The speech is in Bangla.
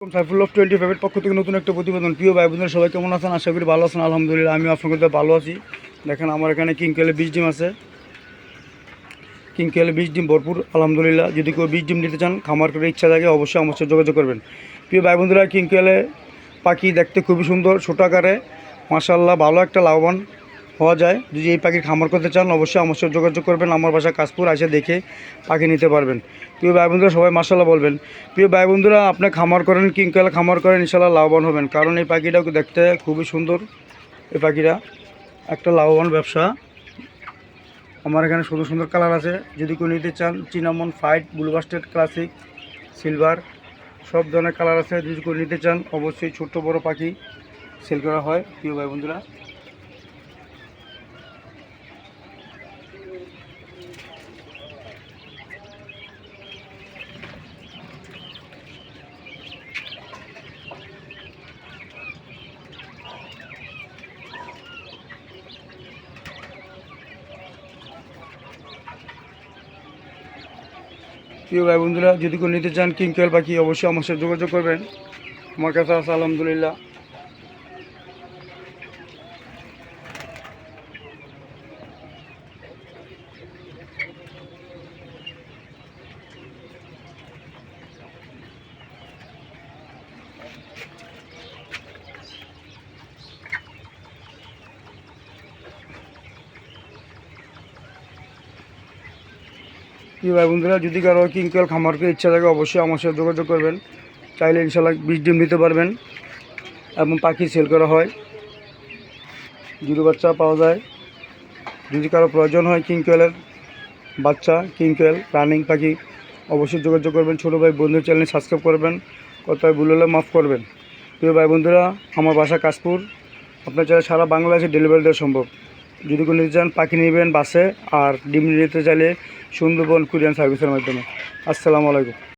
সাইফুল অফ 25 পক্ষ থেকে নতুন একটা প্রতিবেদন। প্রিয় ভাই বোনেরা সবাই কেমন আছেন? আশা করি ভালো আছেন। আলহামদুলিল্লাহ আমি আপনাদের ভালো আছি। দেখেন আমার এখানে কিংকেলে 20 ডিম আছে, কিংকেলে 20 ডিম ভরপুর আলহামদুলিল্লাহ। যদি কেউ 20 ডিম নিতে চান, খামার করে ইচ্ছা থাকে, অবশ্যই আমার সাথে যোগাযোগ করবেন। প্রিয় ভাই বোনেরা, কিংকেলে পাখি দেখতে খুবই সুন্দর, ছোট আকারে, মাশাআল্লাহ ভালো একটা লাভবান হওয়া যায়। যদি এই পাখির খামার করতে চান, অবশ্যই আমার সাথে যোগাযোগ করবেন। আমার বাসা কাশপুর, এসে দেখে পাখি নিতে পারবেন। প্রিয় ভাই বন্ধুরা সবাই মাশাআল্লাহ বলবেন। প্রিয় ভাই বন্ধুরা, আপনি খামার করেন, কিংকেলে খামার করেন, ইনশাআল্লাহ লাভবান হবেন। কারণ এই পাখিটাও দেখতে খুবই সুন্দর। এই পাখিটা একটা লাভবান ব্যবসা। আমার এখানে সুন্দর সুন্দর কালার আছে। যদি কেউ নিতে চান, cinnamon, fight, blue busted, classic, silver, সব ধরনের কালার আছে। যদি কেউ নিতে চান, অবশ্যই ছোট্ট বড় পাখি সেল করা হয়। প্রিয় ভাই বন্ধুরা, যদি কেউ নিতে চান কিংকেল পাখি, অবশ্যই আমার সাথে যোগাযোগ করবেন। আমার কাছে আছে আলহামদুলিল্লাহ। প্রিয় ভাই বন্ধুরা, যদি কারো কিংকেল খামার করে ইচ্ছা থাকে, অবশ্যই আমার সাথে যোগাযোগ করবেন। চাইলে ইনশাল্লাহ 20 ডিম নিতে পারবেন এবং পাখি সেল করা হয়, জিরো বাচ্চা পাওয়া যায়। যদি কারো প্রয়োজন হয় কিংকেলের বাচ্চা, কিংকেল রানিং পাখি, অবশ্যই যোগাযোগ করবেন। ছোটো ভাই বন্ধুর চ্যানেল সাবস্ক্রাইব করবেন, কোথায় ভুল হলে মাফ করবেন। প্রিয় ভাই বন্ধুরা, আমার বাসা কাশপুর। আপনার চাইলে সারা বাংলাদেশে ডেলিভারি দেওয়া সম্ভব। যদি কোনো নিতে চান, পাখি নেবেন বাসে, আর ডিম নিতে চাইলে সুন্দরবন কুরিয়ান সার্ভিসের মাধ্যমে। আসসালামু আলাইকুম।